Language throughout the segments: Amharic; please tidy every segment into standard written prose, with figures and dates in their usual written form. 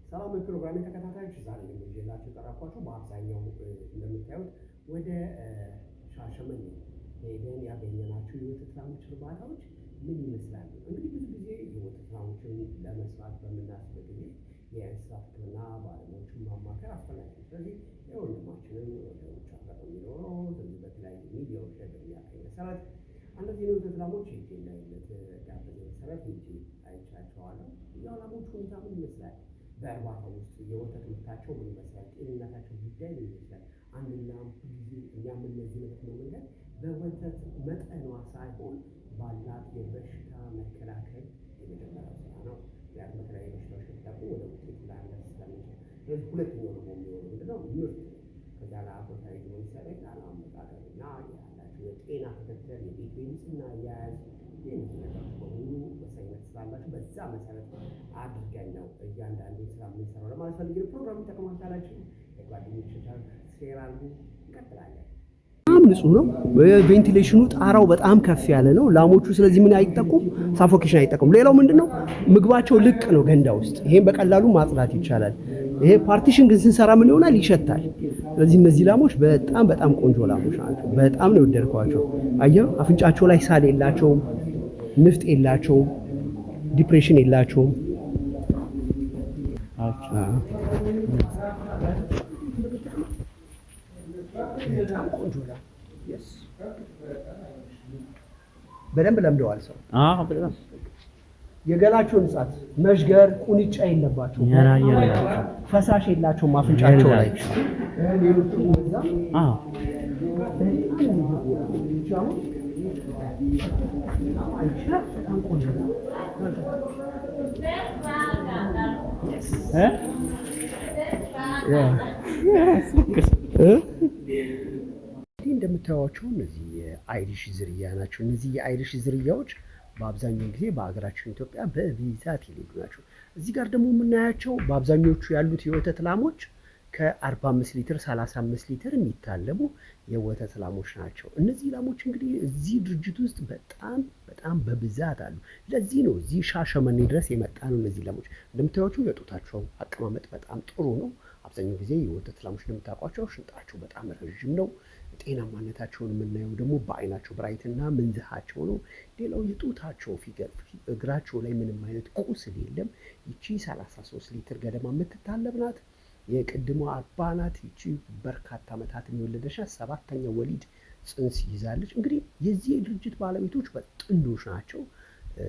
ሰላም ፕሮግራም ተከታታዮች ዛሬ እንደጀላችሁ ቀራኳችሁ በአብዛኛው እንደምታዩት ወደ ሻሸመኔ ሄደን ያገኘናቸው የወተት ላሞች እርባታዎች ምን ይመስላሉ? እንግዲህ ብዙ ጊዜ የወተት ላሞችን ለመስራት በምናስብ ጊዜ የእንስሳት ሕክምና ባለሙያዎችን ማማከር አስፈላጊ ነው። ስለዚህ የወንድማችንን ወደ ውጭ ሀገር የሚኖረው ስለዚህ በተለያዩ ሚዲያዎች ላይ በሚያገኝ መሰረት እነዚህ የወተት ላሞች ሄጄ እንዳይነት ጋበዘ መሰረት ሄጄ አይቻቸዋለሁ። ያው ላሞች ሁኔታ ምን ይመስላል? በእርባታ ውስጥ የወተት ምርታቸው ምን ይመስላል? ጤንነታቸው ጉዳይ ምን ይመስላል? አንድ ላም ሁልጊዜ እኛ የምንለዝበት ነው መንገድ በወተት መጠኗ ሳይሆን ባላት የበሽታ መከላከል የመጀመሪያው ስራ ነው። ምክንያቱም በተለያዩ በሽታዎች ከተጠቁ ወደ ውጤት ላንደርስ ስለምንችል፣ ስለዚህ ሁለተኛው ደግሞ የሚሆነው ምንድነው? ምርት ነው። ከዛ ለአቦታዊ ሚሰራ ለአመጣጠር እና ያላቸው የጤና ክትትል፣ የቤት ንጽህና አያያዝ የእነዚህ ነገሮች በሙሉ ወሳኝነት ስላላቸው በዛ መሰረት አድርገን ነው እያንዳንዱ ስራ የምንሰራው ለማለት ፈልጌ ነው። ፕሮግራሙ ይጠቅማል ካላችሁ የጓደኞቻችሁ ሼር አድርጉ። እንቀጥላለን። በጣም ንጹህ ነው። ቬንቲሌሽኑ ጣራው በጣም ከፍ ያለ ነው ላሞቹ። ስለዚህ ምን አይጠቁም፣ ሳፎኬሽን አይጠቁም። ሌላው ምንድነው? ምግባቸው ልቅ ነው ገንዳ ውስጥ። ይሄን በቀላሉ ማጽዳት ይቻላል። ይሄ ፓርቲሽን ግን ስንሰራ ምን ይሆናል? ይሸታል። ስለዚህ እነዚህ ላሞች በጣም በጣም ቆንጆ ላሞች ናቸው። በጣም ነው የወደድኳቸው። አየህ፣ አፍንጫቸው ላይ ሳል የላቸውም፣ ንፍጥ የላቸውም፣ ዲፕሬሽን የላቸውም። በደንብ ለምደዋል ሰው። የገላቸው ንጻት መሽገር ቁንጫ የለባቸው፣ ፈሳሽ የላቸውም አፍንጫቸው ላይ። እንደምታዩዋቸው እነዚህ የአይሪሽ ዝርያ ናቸው። እነዚህ የአይሪሽ ዝርያዎች በአብዛኛው ጊዜ በሀገራችን ኢትዮጵያ በብዛት የሌሉ ናቸው። እዚህ ጋር ደግሞ የምናያቸው በአብዛኞቹ ያሉት የወተት ላሞች ከ45 ሊትር 35 ሊትር የሚታለቡ የወተት ላሞች ናቸው። እነዚህ ላሞች እንግዲህ እዚህ ድርጅት ውስጥ በጣም በጣም በብዛት አሉ። ለዚህ ነው እዚህ ሻሸመኔ ድረስ የመጣ ነው። እነዚህ ላሞች እንደምታዩቸው የጡታቸው አቀማመጥ በጣም ጥሩ ነው። አብዛኛው ጊዜ የወተት ላሞች እንደምታውቋቸው ሽንጣቸው በጣም ረዥም ነው። ጤናማነታቸውን የምናየው ደግሞ በአይናቸው ብራይትና ምንዝሃቸው ነው። ሌላው የጡታቸው ፊገር እግራቸው ላይ ምንም አይነት ቁስል የለም። ይቺ 33 ሊትር ገደማ የምትታለብ ናት። የቅድሟ 40 ናት። ይቺ በርካታ ዓመታት የወለደች 7ኛ ወሊድ ጽንስ ይዛለች። እንግዲህ የዚህ ድርጅት ባለቤቶች ጥንዶች ናቸው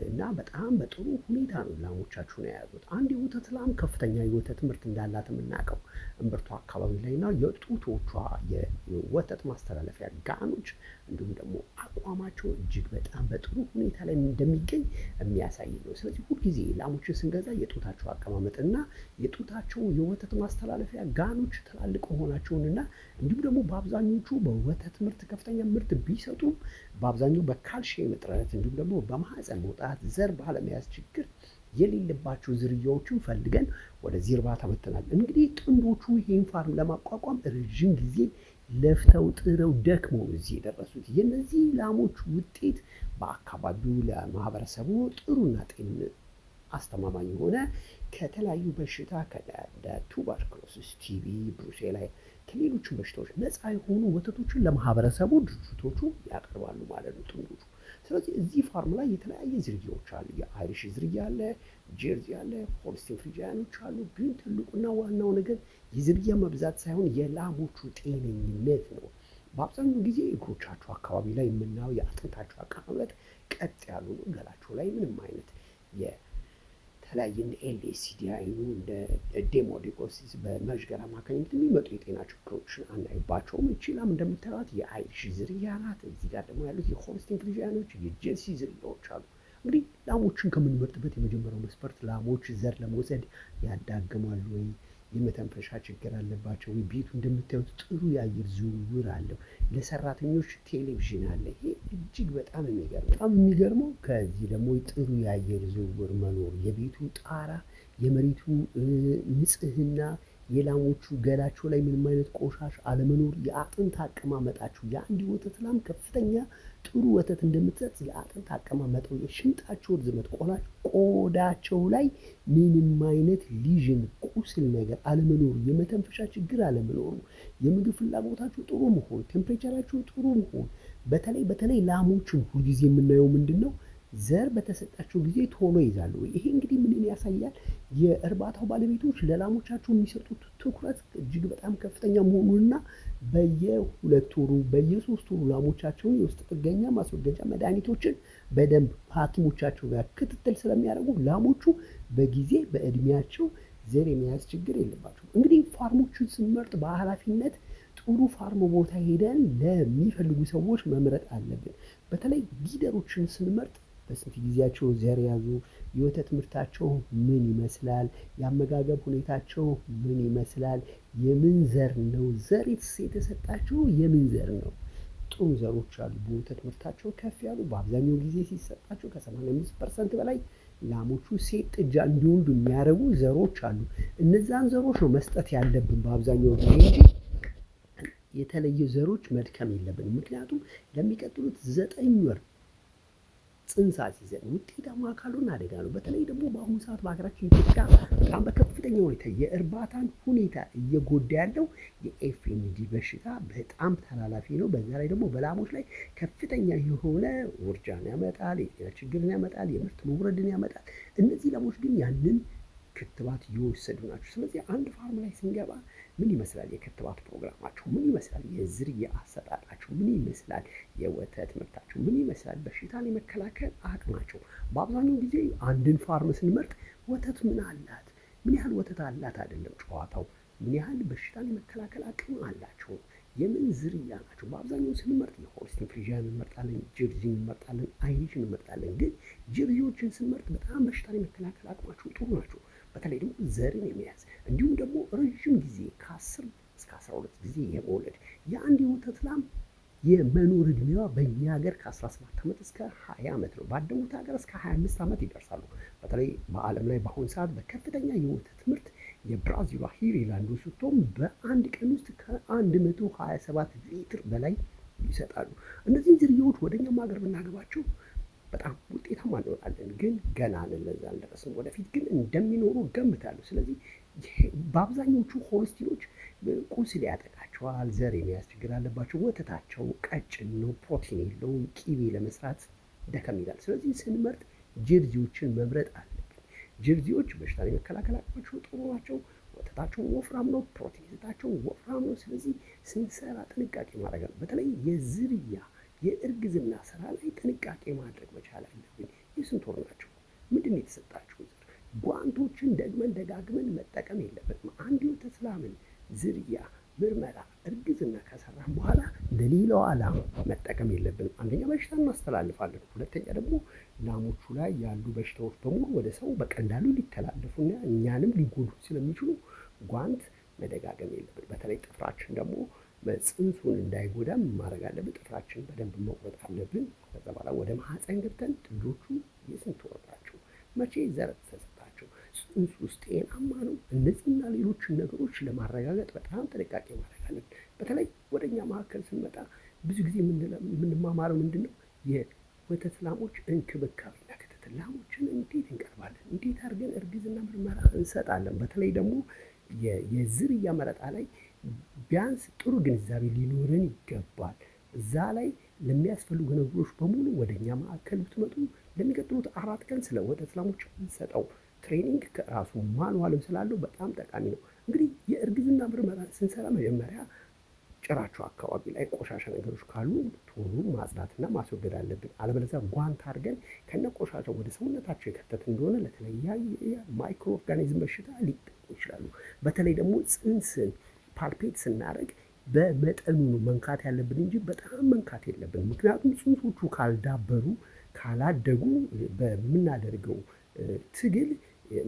እና በጣም በጥሩ ሁኔታ ነው ላሞቻቸውን የያዙት። አንድ የወተት ላም ከፍተኛ የወተት ምርት እንዳላት የምናውቀው እምብርቷ አካባቢ ላይ እና የጡቶቿ የወተት ማስተላለፊያ ጋኖች እንዲሁም ደግሞ አቋማቸው እጅግ በጣም በጥሩ ሁኔታ ላይ እንደሚገኝ የሚያሳይ ነው። ስለዚህ ሁልጊዜ ላሞችን ስንገዛ የጡታቸው አቀማመጥ እና የጡታቸው የወተት ማስተላለፊያ ጋኖች ትላልቅ መሆናቸውንና እንዲሁም ደግሞ በአብዛኞቹ በወተት ምርት ከፍተኛ ምርት ቢሰጡም በአብዛኛው በካልሽየም እጥረት እንዲሁም ደግሞ በማህፀን መውጣት ዘር ባለመያዝ ችግር የሌለባቸው ዝርያዎችን ፈልገን ወደዚህ እርባታ መጥተናል። እንግዲህ ጥንዶቹ ይህን ፋርም ለማቋቋም ረዥም ጊዜ ለፍተው ጥረው ደክመው እዚህ የደረሱት የነዚህ ላሞች ውጤት በአካባቢው ለማህበረሰቡ ጥሩና ጤንነት አስተማማኝ የሆነ ከተለያዩ በሽታ ከእንደ ቱበርክሎሲስ፣ ቲቪ፣ ብሩሴላ ከሌሎችም በሽታዎች ነፃ የሆኑ ወተቶችን ለማህበረሰቡ ድርጅቶቹ ያቀርባሉ ማለት ነው ጥንዶቹ። ስለዚህ እዚህ ፋርም ላይ የተለያየ ዝርያዎች አሉ። የአይሪሽ ዝርያ አለ፣ ጀርዚ አለ፣ ሆልስቲን ፍሪጂያኖች አሉ። ግን ትልቁና ዋናው ነገር የዝርያ መብዛት ሳይሆን የላሞቹ ጤነኝነት ነው። በአብዛኛው ጊዜ እግሮቻቸው አካባቢ ላይ የምናየው የአጥንታቸው አቀማመጥ ቀጥ ያሉ ነው። ገላቸው ላይ ምንም አይነት የተለያየ እንደ ኤልኤሲዲ አይኑ እንደ ዴሞዲኮሲስ በመዥገር አማካኝነት የሚመጡ የጤና ችግሮችን አናይባቸውም። እቺ ላም እንደምታዩት የአይሪሽ ዝርያ ናት። እዚህ ጋር ደግሞ ያሉት የሆልስቲን ፍሪጂያኖች የጀርሲ ዝርያዎች አሉ። እንግዲህ ላሞችን ከምንመርጥበት የመጀመሪያው መስፈርት ላሞች ዘር ለመውሰድ ያዳግማሉ ወይ፣ የመተንፈሻ ችግር አለባቸው ወይ፣ ቤቱ እንደምታዩት ጥሩ የአየር ዝውውር አለው፣ ለሰራተኞች ቴሌቪዥን አለ። ይሄ እጅግ በጣም የሚገርመው ከዚህ ደግሞ ጥሩ የአየር ዝውውር መኖር፣ የቤቱ ጣራ፣ የመሬቱ ንጽህና፣ የላሞቹ ገላቸው ላይ ምንም አይነት ቆሻሻ አለመኖር፣ የአጥንት አቀማመጣቸው የአንድ የወተት ላም ከፍተኛ ጥሩ ወተት እንደምትሰጥ የአጥንት አቀማመጠው፣ የሽንጣቸው ርዝመት፣ ቆዳቸው ላይ ምንም አይነት ሊዥን ቁስል ነገር አለመኖሩ፣ የመተንፈሻ ችግር አለመኖሩ፣ የምግብ ፍላጎታቸው ጥሩ መሆን፣ ቴምፕሬቸራቸው ጥሩ መሆን። በተለይ ላሞችን ሁልጊዜ የምናየው ምንድን ነው? ዘር በተሰጣቸው ጊዜ ቶሎ ይዛሉ። ይሄ እንግዲህ ምንን ያሳያል? የእርባታው ባለቤቶች ለላሞቻቸው የሚሰጡት ትኩረት እጅግ በጣም ከፍተኛ መሆኑንና በየ2 ወሩ በየ3 ወሩ ላሞቻቸውን የውስጥ ጥገኛ ማስወገጃ መድኃኒቶችን በደንብ ሐኪሞቻቸው ጋር ክትትል ስለሚያደርጉ ላሞቹ በጊዜ በእድሜያቸው ዘር የመያዝ ችግር የለባቸውም። እንግዲህ ፋርሞችን ስንመርጥ በኃላፊነት ጥሩ ፋርም ቦታ ሄደን ለሚፈልጉ ሰዎች መምረጥ አለብን። በተለይ ጊደሮችን ስንመርጥ በስንት ጊዜያቸው ዘር ያዙ፣ የወተት ምርታቸው ምን ይመስላል፣ የአመጋገብ ሁኔታቸው ምን ይመስላል፣ የምን ዘር ነው፣ ዘር የተሰጣቸው የምን ዘር ነው። ጥሩ ዘሮች አሉ፣ በወተት ምርታቸው ከፍ ያሉ፣ በአብዛኛው ጊዜ ሲሰጣቸው ከ85% በላይ ላሞቹ ሴት ጥጃ እንዲወልዱ የሚያደርጉ ዘሮች አሉ። እነዛን ዘሮች ነው መስጠት ያለብን በአብዛኛው ጊዜ እንጂ የተለየ ዘሮች መድከም የለብንም። ምክንያቱም ለሚቀጥሉት 9 ወር ጽንስ አስይዘን ውጤታማ ካልሆነ አደጋ ነው። በተለይ ደግሞ በአሁኑ ሰዓት በሀገራችን ኢትዮጵያ በጣም በከፍተኛ ሁኔታ የእርባታን ሁኔታ እየጎዳ ያለው የኤፍኤምዲ በሽታ በጣም ተላላፊ ነው። በዛ ላይ ደግሞ በላሞች ላይ ከፍተኛ የሆነ ውርጃን ያመጣል፣ የጤና ችግርን ያመጣል፣ የምርት መውረድን ያመጣል። እነዚህ ላሞች ግን ያንን ክትባት እየወሰዱ ናቸው። ስለዚህ አንድ ፋርም ላይ ስንገባ ምን ይመስላል የክትባት ፕሮግራማቸው፣ ምን ይመስላል የዝርያ አሰጣጣቸው፣ ምን ይመስላል የወተት ምርታቸው፣ ምን ይመስላል በሽታን የመከላከል አቅማቸው። በአብዛኛው ጊዜ አንድን ፋርም ስንመርጥ ወተት ምን አላት፣ ምን ያህል ወተት አላት አይደለም ጨዋታው፣ ምን ያህል በሽታን የመከላከል አቅም አላቸው፣ የምን ዝርያ ናቸው። በአብዛኛው ስንመርጥ የሆልስቲን ፍሪዥያን እንመርጣለን፣ ጀርዚን እንመርጣለን፣ አይሪሽን እንመርጣለን። ግን ጀርዚዎችን ስንመርጥ በጣም በሽታን የመከላከል አቅማቸው ጥሩ ናቸው። በተለይ ደግሞ ዘርን የመያዝ እንዲሁም ደግሞ ረዥም ጊዜ ከ10 እስከ 12 ጊዜ የመውለድ የአንድ የወተት ላም የመኖር እድሜዋ በእኛ ሀገር ከ17 ዓመት እስከ 20 ዓመት ነው። ባደጉት ሀገር እስከ 25 ዓመት ይደርሳሉ። በተለይ በዓለም ላይ በአሁኑ ሰዓት በከፍተኛ የወተት ምርት የብራዚሏ ሂሪላንድ ስትሆን በአንድ ቀን ውስጥ ከ127 ሊትር በላይ ይሰጣሉ። እነዚህን ዝርያዎች ወደኛም ሀገር ብናገባቸው በጣም ውጤታማ እንሆናለን። ግን ገና ነን፣ ለዛ አልደረስንም። ወደፊት ግን እንደሚኖሩ ገምታለሁ። ስለዚህ በአብዛኞቹ ሆልስቲኖች ቁስል ያጠቃቸዋል፣ ዘር የመያዝ ችግር አለባቸው፣ ወተታቸው ቀጭን ነው፣ ፕሮቲን የለውም፣ ቂቤ ለመስራት ደከም ይላል። ስለዚህ ስንመርጥ ጀርዚዎችን መምረጥ አለብን። ጀርዚዎች በሽታን የመከላከል አቅማቸው ጥሩ ናቸው፣ ወተታቸው ወፍራም ነው፣ ፕሮቲን ይዘታቸው ወፍራም ነው። ስለዚህ ስንሰራ ጥንቃቄ ማድረግ ነው። በተለይ የዝርያ የእርግዝና ስራ ላይ ጥንቃቄ ማድረግ መቻል አለብን። የስንት ወር ናቸው? ምንድን ነው የተሰጣቸው ዘር? ጓንቶችን ደግመን ደጋግመን መጠቀም የለብንም። አንድ የወተት ላምን ዝርያ ምርመራ እርግዝና ከሰራን በኋላ ለሌላዋ ላም መጠቀም የለብንም። አንደኛ በሽታ እናስተላልፋለን፣ ሁለተኛ ደግሞ ላሞቹ ላይ ያሉ በሽታዎች በሙሉ ወደ ሰው በቀላሉ ሊተላለፉና እኛንም ሊጎዱ ስለሚችሉ ጓንት መደጋገም የለብን። በተለይ ጥፍራችን ደግሞ ጽንሱን እንዳይጎዳም ማድረግ አለብን። ጥፍራችን በደንብ መቁረጥ አለብን። ከዛ በኋላ ወደ ማህፀን ገብተን ጥንዶቹ የስንት ወር ናቸው? መቼ ዘር ተሰጣቸው? ጽንሱ ውስጥ ጤናማ ነው? እነዚህና ሌሎችን ነገሮች ለማረጋገጥ በጣም ጥንቃቄ ማድረግ አለብን። በተለይ ወደኛ መካከል ስንመጣ ብዙ ጊዜ የምንማማረው ምንድን ነው? የወተት ላሞች እንክብካቤና ክትትል። ላሞችን እንዴት እንቀርባለን? እንዴት አድርገን እርግዝና ምርመራ እንሰጣለን? በተለይ ደግሞ የዝርያ መረጣ ላይ ቢያንስ ጥሩ ግንዛቤ ሊኖረን ይገባል። እዛ ላይ ለሚያስፈልጉ ነገሮች በሙሉ ወደኛ ማዕከል ብትመጡ ለሚቀጥሉት 4 ቀን ስለ ወተት ላሞች የምንሰጠው ትሬኒንግ ከራሱ ማንዋልም ስላለው በጣም ጠቃሚ ነው። እንግዲህ የእርግዝና ምርመራ ስንሰራ መጀመሪያ ጭራቸው አካባቢ ላይ ቆሻሻ ነገሮች ካሉ ቶሎ ማጽዳትና ማስወገድ አለብን። አለበለዚያ ጓንት አድርገን ከነ ቆሻሻው ወደ ሰውነታቸው የከተት እንደሆነ ለተለያየ ማይክሮ ኦርጋኒዝም በሽታ ሊጠቁ ይችላሉ። በተለይ ደግሞ ጽንስን ፓልፔት ስናደርግ በመጠኑ ነው መንካት ያለብን እንጂ በጣም መንካት የለብን። ምክንያቱም ጽንሶቹ ካልዳበሩ ካላደጉ በምናደርገው ትግል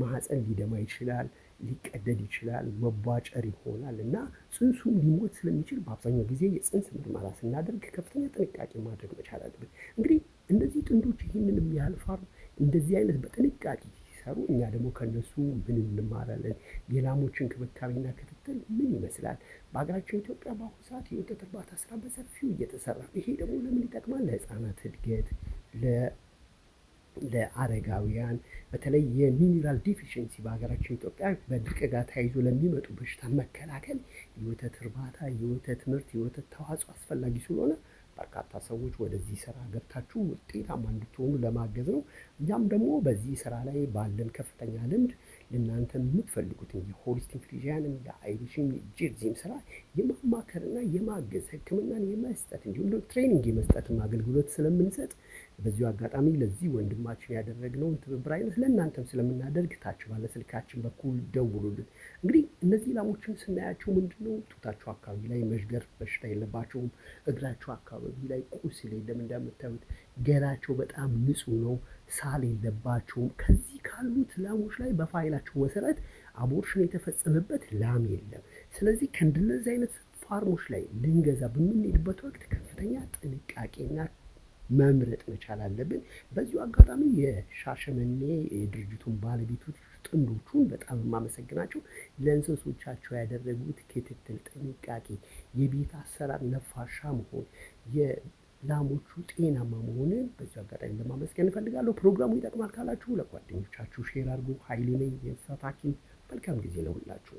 ማህፀን ሊደማ ይችላል፣ ሊቀደድ ይችላል፣ መቧጨር ይሆናል እና ጽንሱም ሊሞት ስለሚችል በአብዛኛው ጊዜ የጽንስ ምርመራ ስናደርግ ከፍተኛ ጥንቃቄ ማድረግ መቻል አለብን። እንግዲህ እነዚህ ጥንዶች ይህንን የሚያህል ፋርም እንደዚህ አይነት በጥንቃቄ ሲሰሩ እኛ ደግሞ ከነሱ ምን እንማራለን? የላሞች እንክብካቤና ክትትል ምን ይመስላል? በሀገራችን ኢትዮጵያ በአሁኑ ሰዓት የወተት እርባታ ስራ በሰፊው እየተሰራ ነው። ይሄ ደግሞ ለምን ይጠቅማል? ለህፃናት እድገት፣ ለአረጋውያን በተለይ የሚኒራል ዲፊሽንሲ በሀገራችን ኢትዮጵያ በድርቅ ጋር ተያይዞ ለሚመጡ በሽታ መከላከል የወተት እርባታ፣ የወተት ምርት፣ የወተት ተዋጽኦ አስፈላጊ ስለሆነ በርካታ ሰዎች ወደዚህ ስራ ገብታችሁ ውጤታማ እንድትሆኑ ለማገዝ ነው። እኛም ደግሞ በዚህ ስራ ላይ ባለን ከፍተኛ ልምድ ለእናንተ የምትፈልጉትን የሆሊስቲክ ፍሪዚያንም የአይሪሽም የጀርዚም ስራ የማማከርና የማገዝ ህክምናን የመስጠት እንዲሁም ደግሞ ትሬኒንግ የመስጠትም አገልግሎት ስለምንሰጥ በዚሁ አጋጣሚ ለዚህ ወንድማችን ያደረግነውን ትብብር አይነት ለእናንተም ስለምናደርግ ታች ባለ ስልካችን በኩል ደውሉልን። እንግዲህ እነዚህ ላሞችን ስናያቸው ምንድነው ጡታቸው አካባቢ ላይ መዥገር በሽታ የለባቸውም። እግራቸው አካባቢ ላይ ቁስል የለም። እንደምታዩት ገላቸው በጣም ንጹህ ነው። ሳል የለባቸውም። ከዚህ ካሉት ላሞች ላይ በፋይላቸው መሰረት አቦርሽን የተፈጸመበት ላም የለም። ስለዚህ ከእንደነዚህ አይነት ፋርሞች ላይ ልንገዛ በምንሄድበት ወቅት ከፍተኛ ጥንቃቄና መምረጥ መቻል አለብን። በዚሁ አጋጣሚ የሻሸመኔ የድርጅቱን ባለቤቶች ጥንዶቹን በጣም የማመሰግናቸው ለእንስሶቻቸው ያደረጉት ክትትል፣ ጥንቃቄ፣ የቤት አሰራር ነፋሻ መሆን፣ የላሞቹ ጤናማ መሆንን በዚሁ አጋጣሚ ለማመስገን እፈልጋለሁ። ፕሮግራሙ ይጠቅማል ካላችሁ ለጓደኞቻችሁ ሼር አድርጉ። ኃይሉ ነኝ የእንስሳት ሐኪም። መልካም ጊዜ ለሁላችሁ።